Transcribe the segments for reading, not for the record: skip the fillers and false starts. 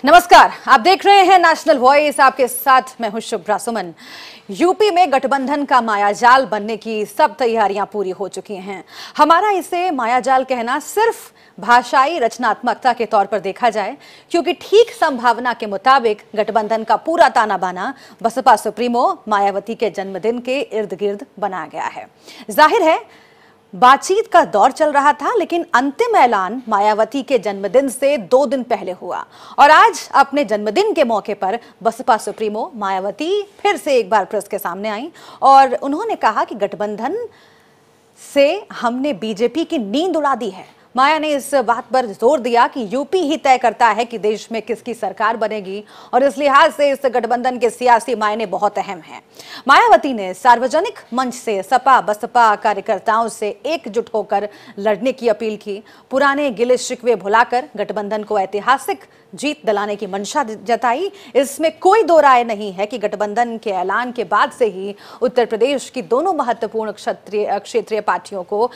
नमस्कार, आप देख रहे हैं नेशनल वॉइस। आपके साथ मैं हूं शुभ्रा सुमन। यूपी में गठबंधन का मायाजाल बनने की सब तैयारियां पूरी हो चुकी हैं। हमारा इसे मायाजाल कहना सिर्फ भाषाई रचनात्मकता के तौर पर देखा जाए, क्योंकि ठीक संभावना के मुताबिक गठबंधन का पूरा ताना बाना बसपा सुप्रीमो मायावती के जन्मदिन के इर्द गिर्द बना गया है। जाहिर है बातचीत का दौर चल रहा था, लेकिन अंतिम ऐलान मायावती के जन्मदिन से 2 दिन पहले हुआ और आज अपने जन्मदिन के मौके पर बसपा सुप्रीमो मायावती फिर से एक बार प्रेस के सामने आई और उन्होंने कहा कि गठबंधन से हमने बीजेपी की नींद उड़ा दी है। माया ने इस बात पर जोर दिया कि यूपी ही तय करता है कि देश में किसकी सरकार बनेगी और इस लिहाज से इस गठबंधन के सियासी मायने बहुत अहम हैं। मायावती ने सार्वजनिक मंच से सपा बसपा कार्यकर्ताओं से एकजुट होकर लड़ने की अपील की। पुराने गिले शिकवे भुलाकर गठबंधन को ऐतिहासिक जीत दिलाने की मंशा जताई। इसमें कोई दो राय नहीं है कि गठबंधन के ऐलान के बाद से ही उत्तर प्रदेश की दोनों महत्वपूर्ण क्षेत्रीय पार्टियों को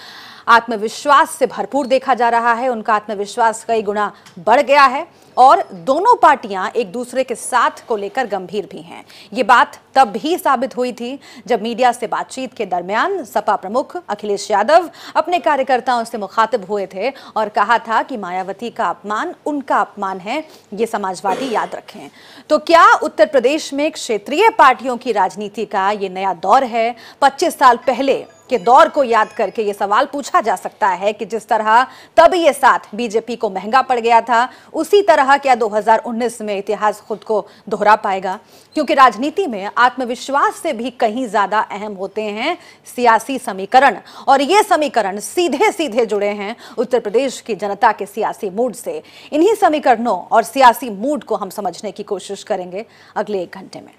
आत्मविश्वास से भरपूर देखा जा रहा है। उनका आत्मविश्वास कई गुना बढ़ गया है और दोनों पार्टियां एक दूसरे के साथ को लेकर गंभीर भी हैं। ये बात तब भी साबित हुई थी जब मीडिया से बातचीत के दरमियान सपा प्रमुख अखिलेश यादव अपने कार्यकर्ताओं से मुखातिब हुए थे और कहा था कि मायावती का अपमान उनका अपमान है, ये समाजवादी याद रखें। तो क्या उत्तर प्रदेश में क्षेत्रीय पार्टियों की राजनीति का ये नया दौर है? 25 साल पहले के दौर को याद करके ये सवाल पूछा जा सकता है कि जिस तरह तब ये साथ बीजेपी को महंगा पड़ गया था, उसी तरह क्या 2019 में इतिहास खुद को दोहरा पाएगा? क्योंकि राजनीति में आत्मविश्वास से भी कहीं ज्यादा अहम होते हैं सियासी समीकरण, और ये समीकरण सीधे सीधे जुड़े हैं उत्तर प्रदेश की जनता के सियासी मूड से। इन्हीं समीकरणों और सियासी मूड को हम समझने की कोशिश करेंगे अगले 1 घंटे में।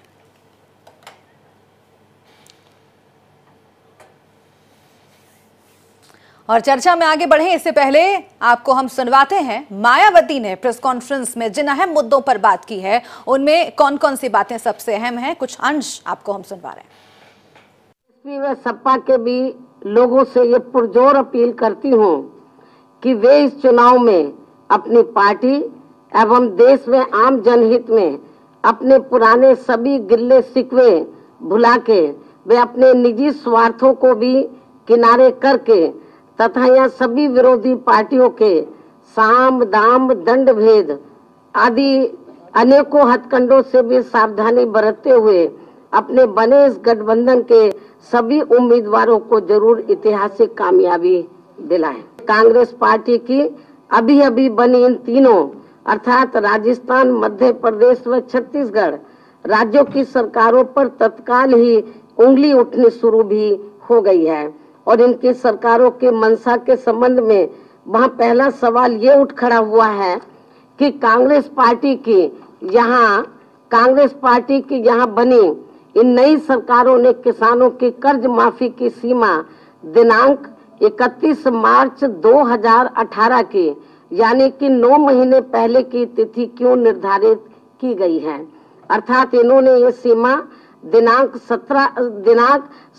और चर्चा में आगे बढ़े इससे पहले आपको हम सुनवाते हैं मायावती ने प्रेस कॉन्फ्रेंस में जिन अहम मुद्दों पर बात की है, उनमें कौन कौन सी बातें सबसे अहम हैं। कुछ अंश आपको हम सुनवा रहे हैं। व सपा के भी लोगों से ये पुरजोर अपील करती हूँ कि वे इस चुनाव में अपनी पार्टी एवं देश में आम जनहित में अपने पुराने सभी गिल्ले शिकवे भुला के वे अपने निजी स्वार्थों को भी किनारे करके तथा यह सभी विरोधी पार्टियों के साम दाम दंड भेद आदि अनेकों हथकंडों से भी सावधानी बरतते हुए अपने बने इस गठबंधन के सभी उम्मीदवारों को जरूर ऐतिहासिक कामयाबी दिलाएं। कांग्रेस पार्टी की अभी अभी बनी इन तीनों अर्थात राजस्थान, मध्य प्रदेश व छत्तीसगढ़ राज्यों की सरकारों पर तत्काल ही उंगली उठनी शुरू भी हो गई है और इनकी सरकारों के मंशा के संबंध में वहाँ पहला सवाल ये उठ खड़ा हुआ है कि कांग्रेस पार्टी की यहाँ बनी इन नई सरकारों ने किसानों की कर्ज माफी की सीमा दिनांक 31 मार्च 2018 की यानी कि 9 महीने पहले की तिथि क्यों निर्धारित की गई है। अर्थात इन्होंने ये सीमा दिनांक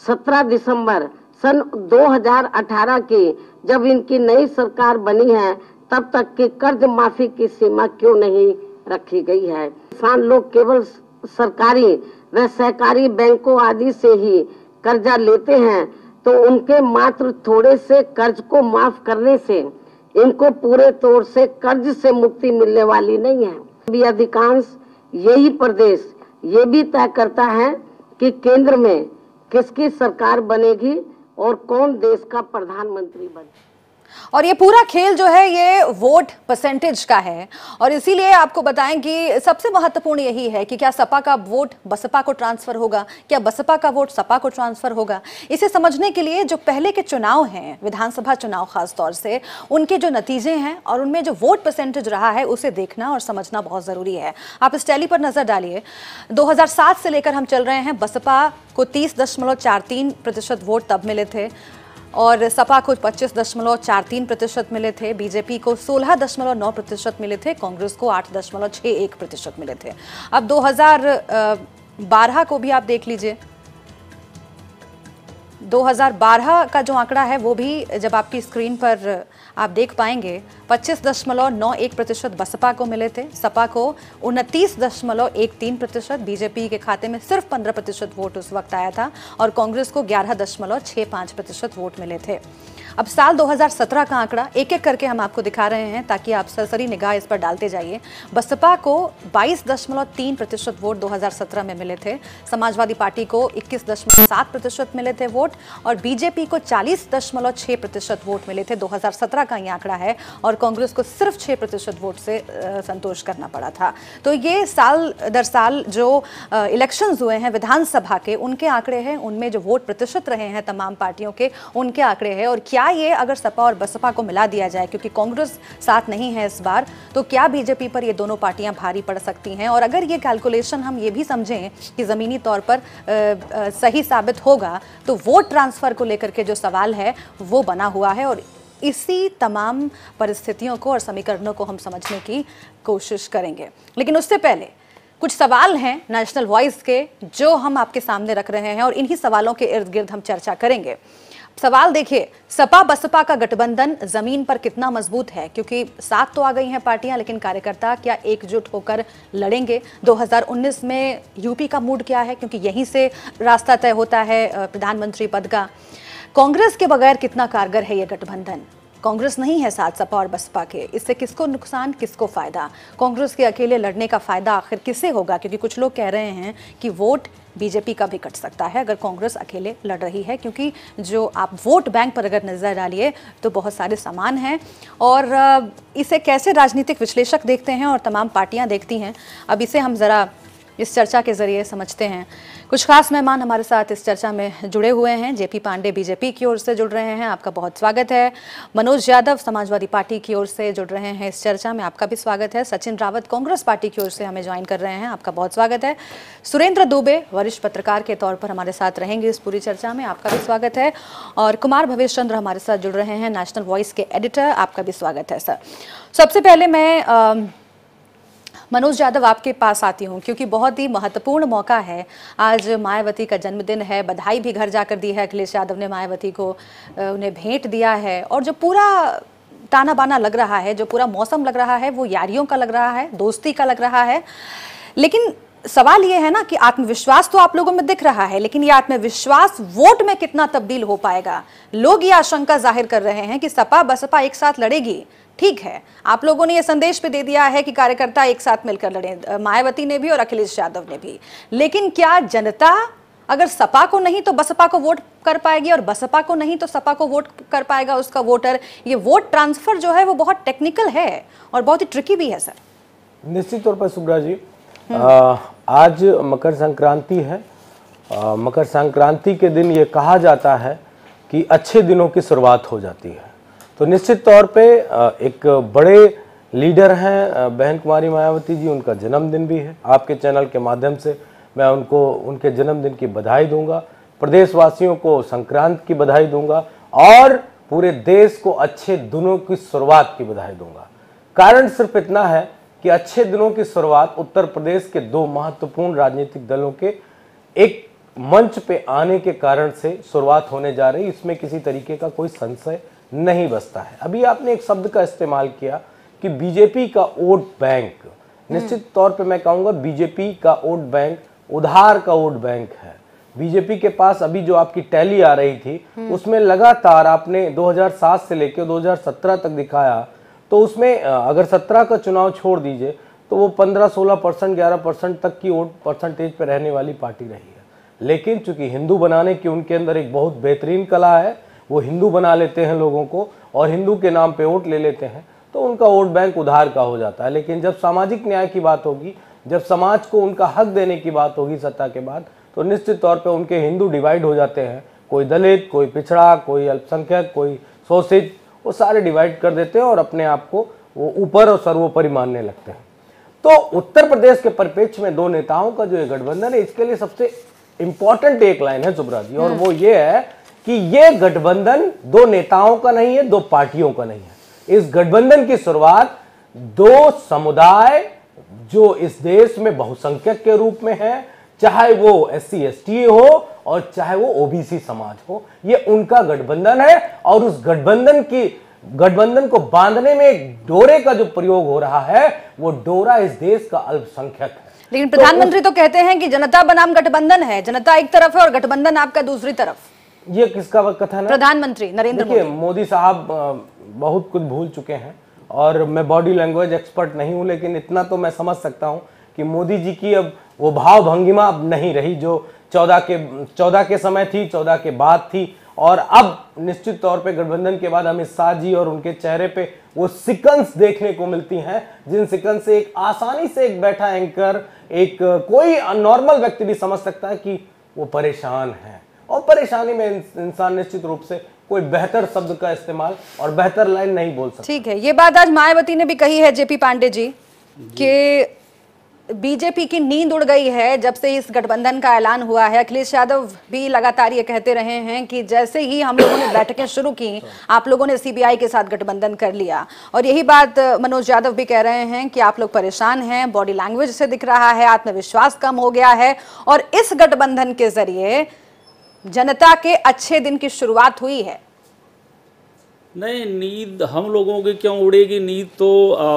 17 दिसंबर सन 2018 की जब इनकी नई सरकार बनी है तब तक की कर्ज माफी की सीमा क्यों नहीं रखी गई है। किसान लोग केवल सरकारी व सहकारी बैंकों आदि से ही कर्जा लेते हैं, तो उनके मात्र थोड़े से कर्ज को माफ करने से इनको पूरे तौर से कर्ज से मुक्ति मिलने वाली नहीं है। भी अधिकांश यही प्रदेश ये भी तय करता है कि केंद्र में किसकी सरकार बनेगी और कौन देश का प्रधानमंत्री बने। और ये पूरा खेल जो है ये वोट परसेंटेज का है और इसीलिए आपको बताएं कि सबसे महत्वपूर्ण यही है कि क्या सपा का वोट बसपा को ट्रांसफर होगा, क्या बसपा का वोट सपा को ट्रांसफर होगा। इसे समझने के लिए जो पहले के चुनाव हैं, विधानसभा चुनाव खास तौर से, उनके जो नतीजे हैं और उनमें जो वोट परसेंटेज रहा है उसे देखना और समझना बहुत जरूरी है। आप इस टैली पर नजर डालिए। 2007 से लेकर हम चल रहे हैं। बसपा को 30.43% वोट तब मिले थे और सपा को 25.43% मिले थे, बीजेपी को 16.9% मिले थे, कांग्रेस को 8.61% मिले थे। अब 2012 को भी आप देख लीजिए 2012 का जो आंकड़ा है वो भी जब आपकी स्क्रीन पर आप देख पाएंगे, 25.91% बसपा को मिले थे, सपा को 29.13%, बीजेपी के खाते में सिर्फ 15% वोट उस वक्त आया था और कांग्रेस को 11.65% वोट मिले थे। अब साल 2017 का आंकड़ा एक एक करके हम आपको दिखा रहे हैं ताकि आप सरसरी निगाह इस पर डालते जाइए। बसपा को 22.3% वोट 2017 में मिले थे, समाजवादी पार्टी को 21.7% मिले थे वोट और बीजेपी को 40.6% वोट मिले थे। 2017 का ये आंकड़ा है और कांग्रेस को सिर्फ 6% वोट से संतोष करना पड़ा था। तो ये साल दर साल जो इलेक्शंस हुए हैं विधानसभा के, उनके आंकड़े हैं, उनमें जो वोट प्रतिशत रहे हैं तमाम पार्टियों के, उनके आंकड़े हैं। और क्या ये अगर सपा और बसपा को मिला दिया जाए, क्योंकि कांग्रेस साथ नहीं है इस बार, तो क्या बीजेपी पर ये दोनों पार्टियां भारी पड़ सकती हैं? और अगर ये कैलकुलेशन हम ये भी समझें कि ज़मीनी तौर पर सही साबित होगा, तो वोट ट्रांसफ़र को लेकर के जो सवाल है वो बना हुआ है और इसी तमाम परिस्थितियों को और समीकरणों को हम समझने की कोशिश करेंगे। लेकिन उससे पहले कुछ सवाल हैं नेशनल वॉइस के जो हम आपके सामने रख रहे हैं और इन्हीं सवालों के इर्द गिर्द हम चर्चा करेंगे। सवाल देखिए, सपा बसपा का गठबंधन जमीन पर कितना मजबूत है? क्योंकि साथ तो आ गई हैं पार्टियां, लेकिन कार्यकर्ता क्या एकजुट होकर लड़ेंगे? 2019 में यूपी का मूड क्या है? क्योंकि यहीं से रास्ता तय होता है प्रधानमंत्री पद का। कांग्रेस के बगैर कितना कारगर है ये गठबंधन? कांग्रेस नहीं है साथ सपा और बसपा के, इससे किसको नुकसान, किसको फायदा? कांग्रेस के अकेले लड़ने का फायदा आखिर किसे होगा? क्योंकि कुछ लोग कह रहे हैं कि वोट बीजेपी का भी कट सकता है अगर कांग्रेस अकेले लड़ रही है, क्योंकि जो आप वोट बैंक पर अगर नजर डालिए तो बहुत सारे सामान हैं और इसे कैसे राजनीतिक विश्लेषक देखते हैं और तमाम पार्टियां देखती हैं, अब इसे हम जरा इस चर्चा के जरिए समझते हैं। कुछ खास मेहमान हमारे साथ इस चर्चा में जुड़े हुए हैं। जेपी पांडे बीजेपी की ओर से जुड़ रहे हैं, आपका बहुत स्वागत है। मनोज यादव समाजवादी पार्टी की ओर से जुड़ रहे हैं इस चर्चा में, आपका भी स्वागत है। सचिन रावत कांग्रेस पार्टी की ओर से हमें ज्वाइन कर रहे हैं, आपका बहुत स्वागत है। सुरेंद्र दुबे वरिष्ठ पत्रकार के तौर पर हमारे साथ रहेंगे इस पूरी चर्चा में, आपका भी स्वागत है। और कुमार भवेश चंद्र हमारे साथ जुड़ रहे हैं, नेशनल वॉइस के एडिटर, आपका भी स्वागत है सर। सबसे पहले मैं मनोज यादव आपके पास आती हूँ, क्योंकि बहुत ही महत्वपूर्ण मौका है। आज मायावती का जन्मदिन है, बधाई भी घर जाकर दी है अखिलेश यादव ने मायावती को, उन्हें भेंट दिया है और जो पूरा ताना बाना लग रहा है, जो पूरा मौसम लग रहा है, वो यारियों का लग रहा है, दोस्ती का लग रहा है। लेकिन सवाल ये है ना कि आत्मविश्वास तो आप लोगों में दिख रहा है, लेकिन ये आत्मविश्वास वोट में कितना तब्दील हो पाएगा? लोग ये आशंका जाहिर कर रहे हैं कि सपा बसपा एक साथ लड़ेगी। ठीक है, आप लोगों ने ये संदेश भी दे दिया है कि कार्यकर्ता एक साथ मिलकर लड़े, मायावती ने भी और अखिलेश यादव ने भी, लेकिन क्या जनता अगर सपा को नहीं तो बसपा को वोट कर पाएगी और बसपा को नहीं तो सपा को वोट कर पाएगा उसका वोटर? ये वोट ट्रांसफर जो है वो बहुत टेक्निकल है और बहुत ही ट्रिकी भी है सर। निश्चित तौर पर सुब्रा जी, आज मकर संक्रांति है। मकर संक्रांति के दिन ये कहा जाता है कि अच्छे दिनों की शुरुआत हो जाती है। तो निश्चित तौर पे एक बड़े लीडर हैं बहन कुमारी मायावती जी, उनका जन्मदिन भी है। आपके चैनल के माध्यम से मैं उनको उनके जन्मदिन की बधाई दूंगा, प्रदेशवासियों को संक्रांति की बधाई दूंगा और पूरे देश को अच्छे दिनों की शुरुआत की बधाई दूंगा। कारण सिर्फ इतना है कि अच्छे दिनों की शुरुआत उत्तर प्रदेश के दो महत्वपूर्ण राजनीतिक दलों के एक मंच पे आने के कारण से शुरुआत होने जा रही, इसमें किसी तरीके का कोई संशय नहीं बसता है। अभी आपने एक शब्द का इस्तेमाल किया कि बीजेपी का वोट बैंक, निश्चित तौर पे मैं कहूंगा बीजेपी का वोट बैंक उधार का वोट बैंक है। बीजेपी के पास अभी जो आपकी टैली आ रही थी उसमें लगातार आपने 2007 से लेकर 2017 तक दिखाया, तो उसमें अगर 17 का चुनाव छोड़ दीजिए तो वो 15-16%, 11% तक की वोट परसेंटेज पे रहने वाली पार्टी रही है। लेकिन चूंकि हिंदू बनाने की उनके अंदर एक बहुत बेहतरीन कला है, वो हिंदू बना लेते हैं लोगों को और हिंदू के नाम पे वोट ले लेते हैं, तो उनका वोट बैंक उधार का हो जाता है। लेकिन जब सामाजिक न्याय की बात होगी, जब समाज को उनका हक देने की बात होगी सत्ता के बाद, तो निश्चित तौर पे उनके हिंदू डिवाइड हो जाते हैं। कोई दलित, कोई पिछड़ा, कोई अल्पसंख्यक, कोई शोषित, वो सारे डिवाइड कर देते हैं और अपने आप को वो ऊपर और सर्वोपरि मानने लगते हैं। तो उत्तर प्रदेश के परिप्रेक्ष्य में दो नेताओं का जो ये गठबंधन है, इसके लिए सबसे इंपॉर्टेंट एक लाइन है सुब्रा जी, और वो ये है कि ये गठबंधन दो नेताओं का नहीं है, दो पार्टियों का नहीं है। इस गठबंधन की शुरुआत दो समुदाय जो इस देश में बहुसंख्यक के रूप में है, चाहे वो SC ST हो और चाहे वो OBC समाज हो, ये उनका गठबंधन है। और उस गठबंधन को बांधने में एक डोरे का जो प्रयोग हो रहा है, वो डोरा इस देश का अल्पसंख्यक है। लेकिन प्रधानमंत्री तो कहते हैं कि जनता बनाम गठबंधन है, जनता एक तरफ है और गठबंधन आपका दूसरी तरफ। ये किसका कथन है? प्रधानमंत्री नरेंद्र मोदी। मोदी साहब बहुत कुछ भूल चुके हैं और मैं बॉडी लैंग्वेज एक्सपर्ट नहीं हूं, लेकिन इतना तो मैं समझ सकता हूं कि मोदी जी की अब वो भाव भंगिमा अब नहीं रही जो 14 के समय थी, 14 के बाद थी। और अब निश्चित तौर पे गठबंधन के बाद अमित शाह जी और उनके चेहरे पे वो सिकन्स देखने को मिलती हैं, जिन सिकन्स से एक आसानी से एक बैठा एंकर, एक कोई नॉर्मल व्यक्ति भी समझ सकता है कि वो परेशान है। और परेशानी में इंसान निश्चित रूप से कोई बेहतर शब्द का इस्तेमाल और बेहतर लाइन नहीं बोल सकता। ठीक है, ये बात आज मायावती ने भी कही है, जेपी पांडे जी, कि बीजेपी की नींद उड़ गई है जब से इस गठबंधन का ऐलान हुआ है। अखिलेश यादव भी लगातार ये कहते रहे हैं कि जैसे ही हम लोगों ने बैठकें शुरू की, आप लोगों ने CBI के साथ गठबंधन कर लिया। और यही बात मनोज यादव भी कह रहे हैं कि आप लोग परेशान हैं, बॉडी लैंग्वेज से दिख रहा है, आत्मविश्वास कम हो गया है और इस गठबंधन के जरिए जनता के अच्छे दिन की शुरुआत हुई है। नहीं, नींद हम लोगों की क्यों उड़ेगी? नींद तो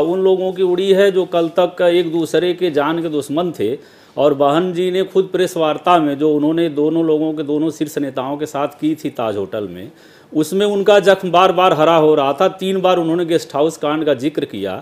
उन लोगों की उड़ी है जो कल तक एक दूसरे के जान के दुश्मन थे। और बहन जी ने खुद प्रेस वार्ता में जो उन्होंने दोनों लोगों के, दोनों शीर्ष नेताओं के साथ की थी ताज होटल में, उसमें उनका जख्म बार बार हरा हो रहा था। 3 बार उन्होंने गेस्ट हाउस कांड का जिक्र किया।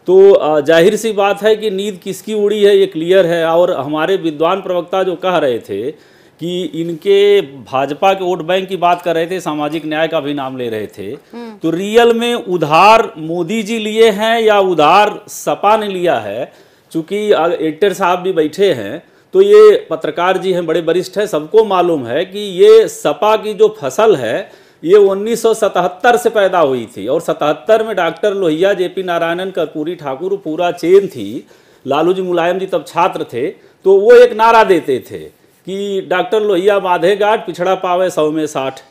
तो जाहिर सी बात है कि नींद किसकी उड़ी है ये क्लियर है। और हमारे विद्वान प्रवक्ता जो कह रहे थे कि इनके भाजपा के वोट बैंक की बात कर रहे थे, सामाजिक न्याय का भी नाम ले रहे थे, तो रियल में उधार मोदी जी लिए हैं या उधार सपा ने लिया है? चूंकि एडिटर साहब भी बैठे हैं, तो ये पत्रकार जी हैं, बड़े वरिष्ठ हैं, सबको मालूम है कि ये सपा की जो फसल है ये 1977 से पैदा हुई थी। और 77 में डॉक्टर लोहिया, JP नारायणन, कर्पूरी ठाकुर, पूरा चेन थी। लालू जी, मुलायम जी तब छात्र थे, तो वो एक नारा देते थे कि डॉक्टर लोहिया बांधे गांठ, पिछड़ा पावे 100 में 60।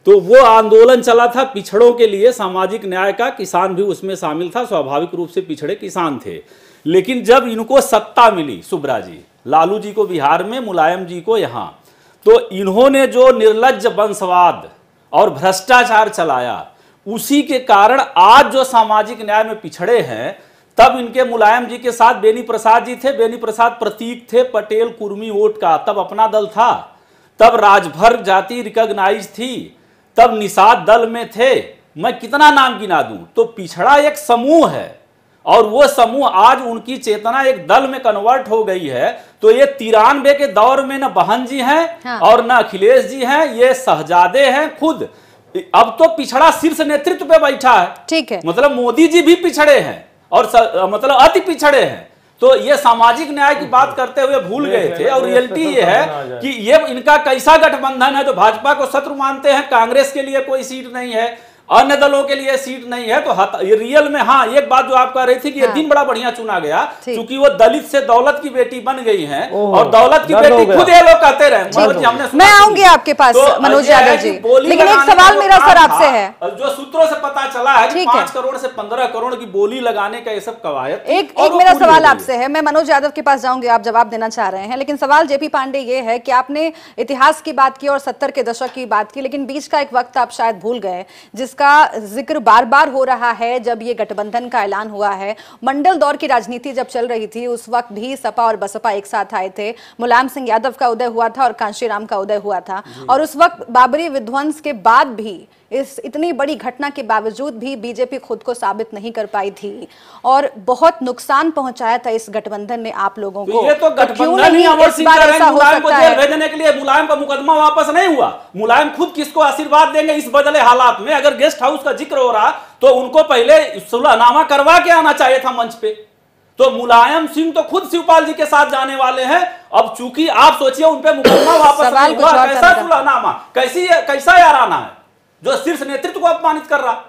तो वो आंदोलन चला था पिछड़ों के लिए, सामाजिक न्याय का। किसान भी उसमें शामिल था, स्वाभाविक रूप से पिछड़े किसान थे। लेकिन जब इनको सत्ता मिली, सुब्रा जी, लालू जी को बिहार में, मुलायम जी को यहाँ, तो इन्होंने जो निर्लज्ज वंशवाद और भ्रष्टाचार चलाया, उसी के कारण आज जो सामाजिक न्याय में पिछड़े हैं, तब इनके मुलायम जी के साथ बेनी प्रसाद जी थे। बेनी प्रसाद प्रतीक थे पटेल कुर्मी वोट का, तब अपना दल था। तब राजभर जाति रिकॉग्नाइज थी, तब निषाद दल में थे। मैं कितना नाम गिना दूं। तो पिछड़ा एक समूह है और वो समूह आज उनकी चेतना एक दल में कन्वर्ट हो गई है। तो ये 93 के दौर में न बहन जी हैं और न अखिलेश जी हैं, ये शहजादे हैं खुद। अब तो पिछड़ा शीर्ष नेतृत्व पे बैठा है। ठीक है, मतलब मोदी जी भी पिछड़े हैं और मतलब अति पिछड़े हैं। तो ये सामाजिक न्याय की बात करते हुए भूल गए थे। और रियलिटी ये है कि ये इनका कैसा गठबंधन है जो भाजपा को शत्रु मानते हैं। कांग्रेस के लिए कोई सीट नहीं है, अन्य दलों के लिए सीट नहीं है। तो ये रियल में, हाँ, एक बात जो आप कह रही थी कि ये दिन बड़ा बढ़िया चुना गया, क्योंकि वो दलित से दौलत की बेटी बन गई हैं और दौलत की बेटी खुद ये लोग कहते रहे। मैं आऊंगी आपके पास मनोज यादव जी, लेकिन एक सवाल मेरा सर आपसे है, जो सूत्रों से पता चला है कि 5 करोड़ से 15 करोड़ की बोली लगाने का ये सब कवायद। एक मेरा सवाल आपसे है, मैं मनोज यादव के पास जाऊंगी, आप जवाब देना चाह रहे हैं, लेकिन सवाल JP पांडे ये है कि आपने इतिहास की बात की और 70 के दशक की बात की, लेकिन बीच का एक वक्त आप शायद भूल गए जिसका जिक्र बार बार हो रहा है। जब ये गठबंधन का ऐलान हुआ है, मंडल दौर की राजनीति जब चल रही थी, उस वक्त भी सपा और बसपा एक साथ आए थे। मुलायम सिंह यादव का उदय हुआ था और कांशीराम का उदय हुआ था। और उस वक्त बाबरी विध्वंस के बाद भी, इस इतनी बड़ी घटना के बावजूद भी बीजेपी खुद को साबित नहीं कर पाई थी और बहुत नुकसान पहुंचाया था इस गठबंधन ने आप लोगों को। ये तो गठबंधन ही अमर सिंह का है, मुलायम को जेल भेजने के लिए मुलायम का मुकदमा वापस नहीं हुआ। मुलायम खुद किसको आशीर्वाद देंगे इस बदले हालात में? अगर गेस्ट हाउस का जिक्र हो रहा तो उनको पहले सुलहनामा करवा के आना चाहिए था मंच पे। तो मुलायम सिंह तो खुद शिवपाल जी के साथ जाने वाले हैं। अब चूंकि आप सोचिए उन पे मुकदमा वापस नहीं हुआ, कैसा सुलहनामा, कैसा याराना है जो शीर्ष नेतृत्व को अपमानित कर रहा।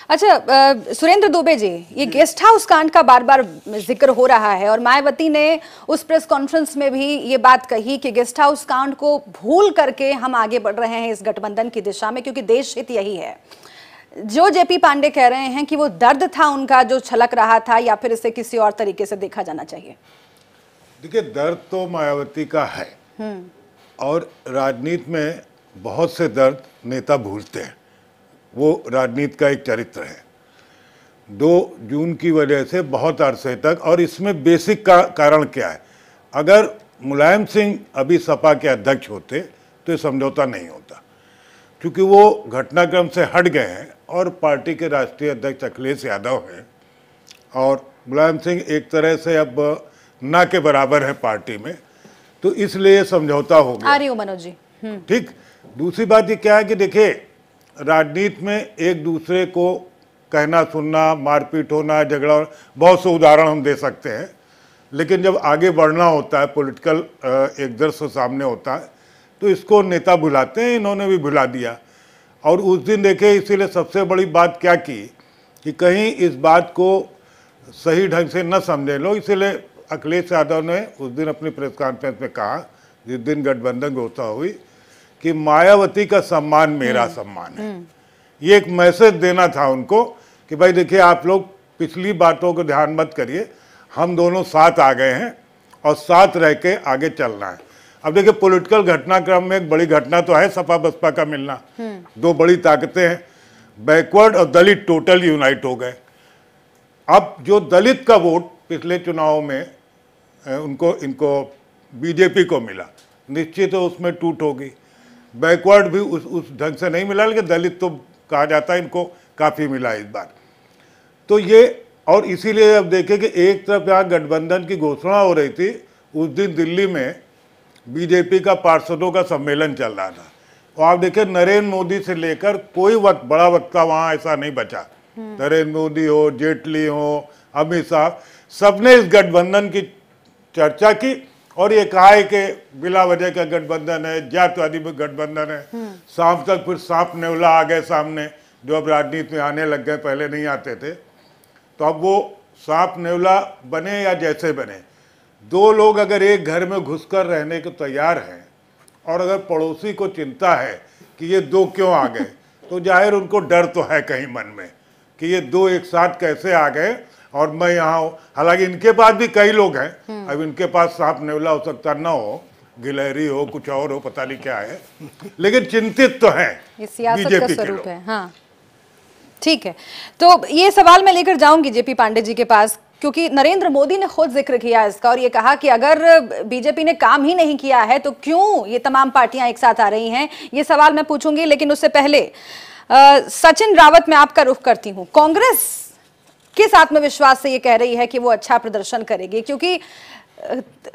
अच्छा सुरेंद्र दुबे जी, ये गेस्ट हाउस कांड का बार बार जिक्र हो रहा है और मायावती ने उस प्रेस कॉन्फ्रेंस में भी ये बात कही कि गेस्ट हाउस कांड को भूल करके हम आगे बढ़ रहे हैं इस गठबंधन की दिशा में, क्योंकि देश हित यही है। जो JP पांडे कह रहे हैं कि वो दर्द था उनका जो छलक रहा था, या फिर इसे किसी और तरीके से देखा जाना चाहिए? देखिए, दर्द तो मायावती का है और राजनीति में बहुत से दर्द नेता भूलते हैं, वो राजनीति का एक चरित्र है। 2 जून की वजह से बहुत अरसे तक, और इसमें बेसिक कारण क्या है, अगर मुलायम सिंह अभी सपा के अध्यक्ष होते तो ये समझौता नहीं होता, क्योंकि वो घटनाक्रम से हट गए हैं और पार्टी के राष्ट्रीय अध्यक्ष अखिलेश यादव हैं और मुलायम सिंह एक तरह से अब ना के बराबर है पार्टी में, तो इसलिए समझौता हो गया। आ रही हूं मनोज जी। ठीक। दूसरी बात ये क्या है कि देखिए, राजनीति में एक दूसरे को कहना सुनना, मारपीट होना, झगड़ा होना, बहुत से उदाहरण हम दे सकते हैं, लेकिन जब आगे बढ़ना होता है, पॉलिटिकल एक दृश्य सामने होता है, तो इसको नेता भुलाते हैं, इन्होंने भी भुला दिया। और उस दिन देखे, इसीलिए सबसे बड़ी बात क्या की कि कहीं इस बात को सही ढंग से न समझे लोग, इसीलिए अखिलेश यादव ने उस दिन अपनी प्रेस कॉन्फ्रेंस में कहा, जिस दिन गठबंधन घोषणा हुई, कि मायावती का सम्मान मेरा सम्मान है। ये एक मैसेज देना था उनको कि भाई देखिए, आप लोग पिछली बातों को ध्यान मत करिए, हम दोनों साथ आ गए हैं और साथ रह के आगे चलना है। अब देखिए, पॉलिटिकल घटनाक्रम में एक बड़ी घटना तो है सपा बसपा का मिलना, 2 बड़ी ताकतें हैं, बैकवर्ड और दलित टोटल यूनाइट हो गए। अब जो दलित का वोट पिछले चुनाव में इनको बीजेपी को मिला, निश्चित है उसमें टूट होगी। बैकवर्ड भी उस ढंग से नहीं मिला, लेकिन दलित तो कहा जाता है इनको काफ़ी मिला इस बार। तो ये, और इसीलिए अब देखें कि एक तरफ यहाँ गठबंधन की घोषणा हो रही थी, उस दिन दिल्ली में बीजेपी का पार्षदों का सम्मेलन चल रहा था, और आप देखें नरेंद्र मोदी से लेकर कोई बड़ा वक्ता वहाँ ऐसा नहीं बचा। नरेंद्र मोदी हो, जेटली हो, अमित शाह, सबने इस गठबंधन की चर्चा की और ये कहा है कि बिला वजह का गठबंधन है, जातिवादी गठबंधन है। शाम तक फिर सांप नेवला आ गए सामने, जो अब राजनीति में आने लग गए, पहले नहीं आते थे। तो अब वो सांप नेवला बने या जैसे बने, 2 लोग अगर एक घर में घुसकर रहने को तैयार हैं और अगर पड़ोसी को चिंता है कि ये 2 क्यों आ गए, तो जाहिर उनको डर तो है कहीं मन में कि ये 2 एक साथ कैसे आ गए और मैं यहाँ हूँ। हालांकि इनके पास भी कई लोग हैं, अब इनके पास सांप नेवला हो सकता ना हो, गिलहरी हो, कुछ और हो, पता नहीं क्या है, लेकिन चिंतित तो है, ये सियासत का स्वरूप है। हाँ, ठीक है। तो ये सवाल मैं लेकर जाऊंगी जेपी पांडे जी के पास, क्योंकि नरेंद्र मोदी ने खुद जिक्र किया इसका और ये कहा कि अगर बीजेपी ने काम ही नहीं किया है तो क्यों ये तमाम पार्टियां एक साथ आ रही हैं। ये सवाल मैं पूछूंगी, लेकिन उससे पहले सचिन रावत, मैं आपका रुख करती हूं। कांग्रेस किस आत्मविश्वास से ये कह रही है कि वो अच्छा प्रदर्शन करेगी, क्योंकि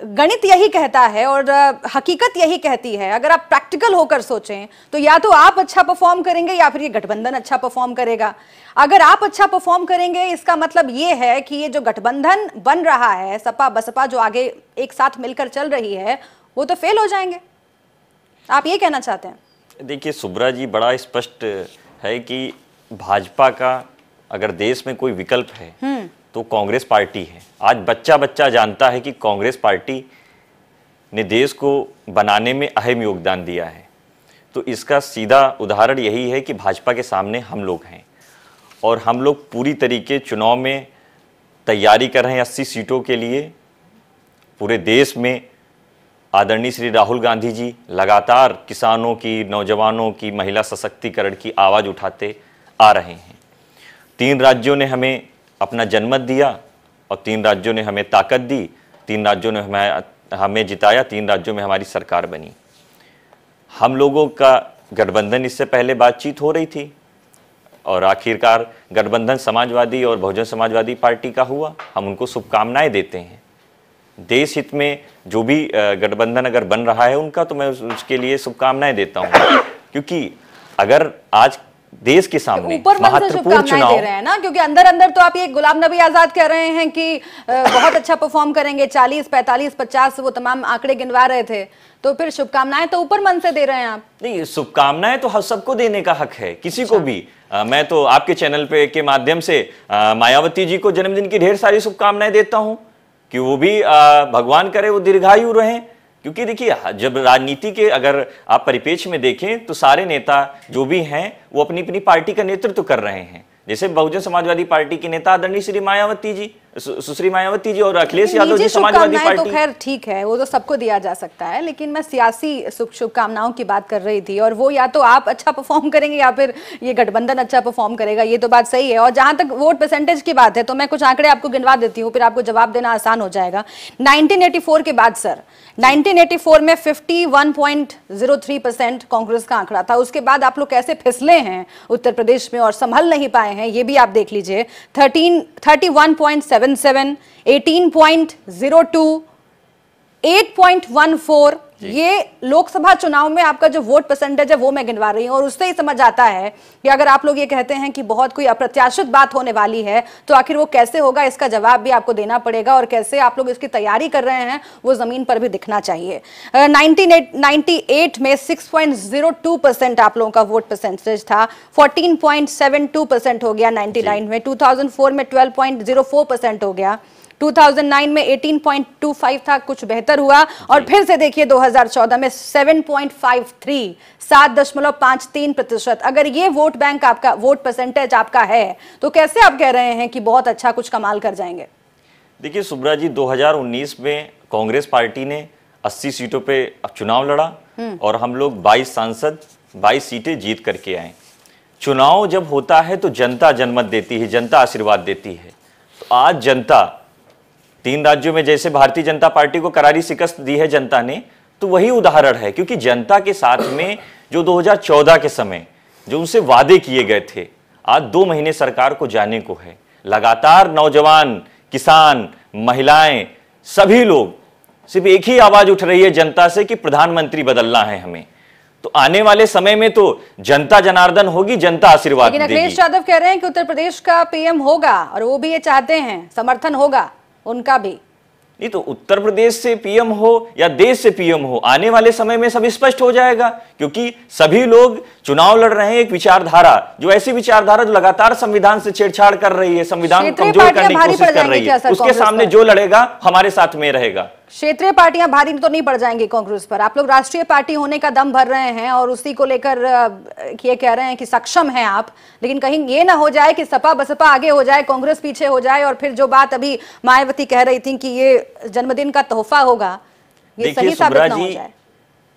गणित यही कहता है और हकीकत यही कहती है, अगर आप प्रैक्टिकल होकर सोचें तो या तो आप अच्छा परफॉर्म करेंगे या फिर ये गठबंधन अच्छा परफॉर्म करेगा। अगर आप अच्छा परफॉर्म करेंगे, इसका मतलब ये है कि ये जो गठबंधन बन रहा है, सपा बसपा जो आगे एक साथ मिलकर चल रही है, वो तो फेल हो जाएंगे। आप ये कहना चाहते हैं? देखिए सुब्रा जी, बड़ा स्पष्ट है कि भाजपा का अगर देश में कोई विकल्प है तो कांग्रेस पार्टी है। आज बच्चा बच्चा जानता है कि कांग्रेस पार्टी ने देश को बनाने में अहम योगदान दिया है। तो इसका सीधा उदाहरण यही है कि भाजपा के सामने हम लोग हैं और हम लोग पूरी तरीके चुनाव में तैयारी कर रहे हैं 80 सीटों के लिए। पूरे देश में आदरणीय श्री राहुल गांधी जी लगातार किसानों की, नौजवानों की, महिला सशक्तिकरण की आवाज़ उठाते आ रहे हैं। 3 राज्यों ने हमें अपना जनमत दिया और 3 राज्यों ने हमें ताकत दी, 3 राज्यों ने हमें जिताया, 3 राज्यों में हमारी सरकार बनी। हम लोगों का गठबंधन इससे पहले बातचीत हो रही थी और आखिरकार गठबंधन समाजवादी और बहुजन समाजवादी पार्टी का हुआ। हम उनको शुभकामनाएं देते हैं। देश हित में जो भी गठबंधन अगर बन रहा है उनका, तो मैं उसके लिए शुभकामनाएं देता हूँ, क्योंकि अगर आज देश के सामने महत्वपूर्ण चुनाव दे रहे हैं ना, क्योंकि अंदर अंदर तो आप ये गुलाम नबी आजाद कह रहे हैं कि बहुत अच्छा परफॉर्म करेंगे, 40, 45, 50 वो तमाम आंकड़े गिनवा रहे थे, तो फिर शुभकामनाएं तो ऊपर मन से दे रहे हैं आप। नहीं, शुभकामनाएं तो सबको देने का हक है, किसी को भी। मैं तो आपके चैनल पे के माध्यम से मायावती जी को जन्मदिन की ढेर सारी शुभकामनाएं देता हूं कि वो भी भगवान करे वो दीर्घायु रहें। क्योंकि देखिए, जब राजनीति के अगर आप परिप्रेक्ष्य में देखें तो सारे नेता जो भी हैं वो अपनी अपनी पार्टी का नेतृत्व कर रहे हैं। जैसे बहुजन समाजवादी पार्टी की नेता आदरणीय श्री मायावती जी सुश्री मायावती जी और अखिलेश यादव जी समाजवादी पार्टी। तो खैर ठीक है, वो तो सबको दिया जा सकता है, लेकिन मैं सियासी शुभकामनाओं की बात कर रही थी, और वो या तो आप अच्छा परफॉर्म करेंगे या फिर ये गठबंधन अच्छा परफॉर्म करेगा, ये तो बात सही है। और जहां तक वोट परसेंटेज की बात है तो मैं कुछ आंकड़े आपको गिनवा देती हूँ, फिर आपको जवाब देना आसान हो जाएगा। 1984 के बाद सर, 1984 में 51.03% कांग्रेस का आंकड़ा था। उसके बाद आप लोग कैसे फिसले हैं उत्तर प्रदेश में और संभल नहीं पाए हैं, ये भी आप देख लीजिए। 31.77, 18.02, 8.14, ये लोकसभा चुनाव में आपका जो वोट परसेंटेज है वो मैं गिनवा रही हूं। और उससे ही समझ आता है कि अगर आप लोग ये कहते हैं कि बहुत कोई अप्रत्याशित बात होने वाली है, तो आखिर वो कैसे होगा, इसका जवाब भी आपको देना पड़ेगा, और कैसे आप लोग इसकी तैयारी कर रहे हैं वो जमीन पर भी दिखना चाहिए। 1998 में 6.02% आप लोगों का वोट परसेंटेज था, 14.72% हो गया 99 में, 2004 में 12.04% हो गया, 2009 में 18.25 था, कुछ बेहतर हुआ, और फिर से देखिए 2014 में 7.53, 7.53%। अगर ये वोट बैंक आपका, वोट परसेंटेज आपका है, तो कैसे आप कह रहे हैं कि बहुत अच्छा कुछ कमाल कर जाएंगे? देखिए सुब्रा जी, 2019 में कांग्रेस पार्टी ने 80 सीटों पे अब चुनाव लड़ा और हम लोग 22 सांसद, 22 सीटें जीत करके आए। चुनाव जब होता है तो जनता जनमत देती है, जनता आशीर्वाद देती है। तो आज जनता 3 राज्यों में जैसे भारतीय जनता पार्टी को करारी शिकस्त दी है जनता ने, तो वही उदाहरण है, क्योंकि जनता के साथ में जो 2014 के समय जो उनसे वादे किए गए थे, आज 2 महीने सरकार को जाने को है। लगातार नौजवान, किसान, महिलाएं, सभी लोग सिर्फ एक ही आवाज उठ रही है जनता से कि प्रधानमंत्री बदलना है हमें। तो आने वाले समय में तो जनता जनार्दन होगी, जनता आशीर्वाद देगी। लेकिन अखिलेश यादव कह रहे हैं कि उत्तर प्रदेश का पीएम होगा, और वो भी ये चाहते हैं, समर्थन होगा उनका भी। नहीं तो उत्तर प्रदेश से पीएम हो या देश से पीएम हो, आने वाले समय में सब स्पष्ट हो जाएगा, क्योंकि सभी लोग चुनाव लड़ रहे हैं एक विचारधारा, जो ऐसी विचारधारा जो लगातार संविधान से छेड़छाड़ कर रही है, संविधान को कमजोर करने की कोशिश कर रही है, उसके सामने जो लड़ेगा हमारे साथ में रहेगा। क्षेत्रीय पार्टियां भारी तो नहीं पड़ जाएंगी कांग्रेस पर? आप लोग राष्ट्रीय पार्टी होने का दम भर रहे हैं और उसी को लेकर ये कह रहे हैं कि सक्षम हैं आप, लेकिन कहीं ये ना हो जाए कि सपा बसपा आगे हो जाए, कांग्रेस पीछे हो जाए, और फिर जो बात अभी मायावती कह रही थी कि ये जन्मदिन का तोहफा होगा, ये सही साबित ना हो जाए।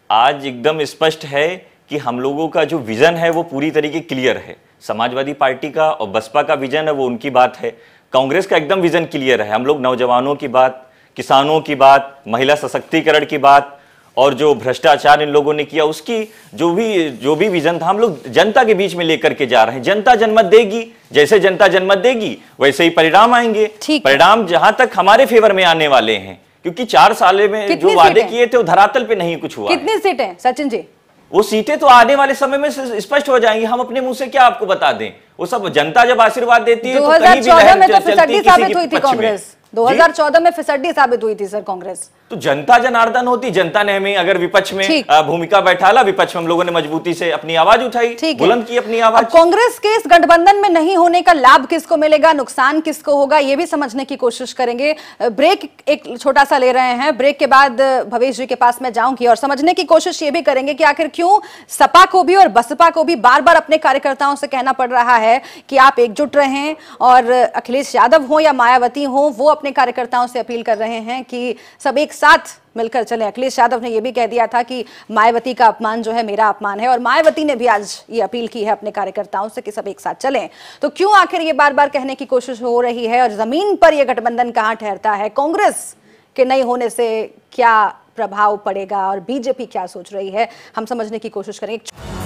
आज एकदम स्पष्ट है कि हम लोगों का जो विजन है वो पूरी तरीके क्लियर है। समाजवादी पार्टी का और बसपा का विजन है वो उनकी बात है, कांग्रेस का एकदम विजन क्लियर है। हम लोग नौजवानों की बात, किसानों की बात, महिला सशक्तिकरण की बात, और जो भ्रष्टाचार इन लोगों ने किया उसकी जो भी विजन था, हम लोग जनता के बीच में लेकर के जा रहे हैं। जनता जनमत देगी, जैसे जनता जनमत देगी वैसे ही परिणाम आएंगे। परिणाम जहां तक हमारे फेवर में आने वाले हैं, क्योंकि 4 साल में जो वादे किए थे वो धरातल पे नहीं कुछ हुआ। कितनी सीटें सचिन जी? वो सीटें तो आने वाले समय में स्पष्ट हो जाएंगी, हम अपने मुंह से क्या आपको बता दें, वो सब जनता जब आशीर्वाद देती है तो कहीं भी 2014 में तो फिसड्डी किसी साबित हुई थी कांग्रेस, 2014 में फिसड्डी साबित हुई थी सर कांग्रेस। तो जनता जनार्दन होती, जनता ने हमें अगर विपक्ष में भूमिका बैठाला, विपक्ष में हम लोगों ने मजबूती से अपनी आवाज उठाई, बुलंद की अपनी आवाज। कांग्रेस के इस गठबंधन में नहीं होने का लाभ किसको मिलेगा, नुकसान किसको होगा, ये भी समझने की कोशिश करेंगे। ब्रेक एक छोटा सा ले रहे हैं, ब्रेक के बाद भवेश जी के पास मैं जाऊंगी और समझने की कोशिश ये भी करेंगे कि आखिर क्यों सपा को भी और बसपा को भी बार बार अपने कार्यकर्ताओं से कहना पड़ रहा है कि आप एकजुट रहें, और अखिलेश यादव हो या मायावती हो, वो अपने कार्यकर्ताओं से अपील कर रहे हैं कि सब एक साथ मिलकर चलें। अखिलेश यादव ने यह भी कह दिया था कि मायावती का अपमान जो है मेरा अपमान है, और मायावती ने भी आज ये अपील की है अपने कार्यकर्ताओं से कि सब एक साथ चलें। तो क्यों आखिर ये बार बार कहने की कोशिश हो रही है, और जमीन पर यह गठबंधन कहां ठहरता है, कांग्रेस के नहीं होने से क्या प्रभाव पड़ेगा, और बीजेपी क्या सोच रही है, हम समझने की कोशिश करेंगे।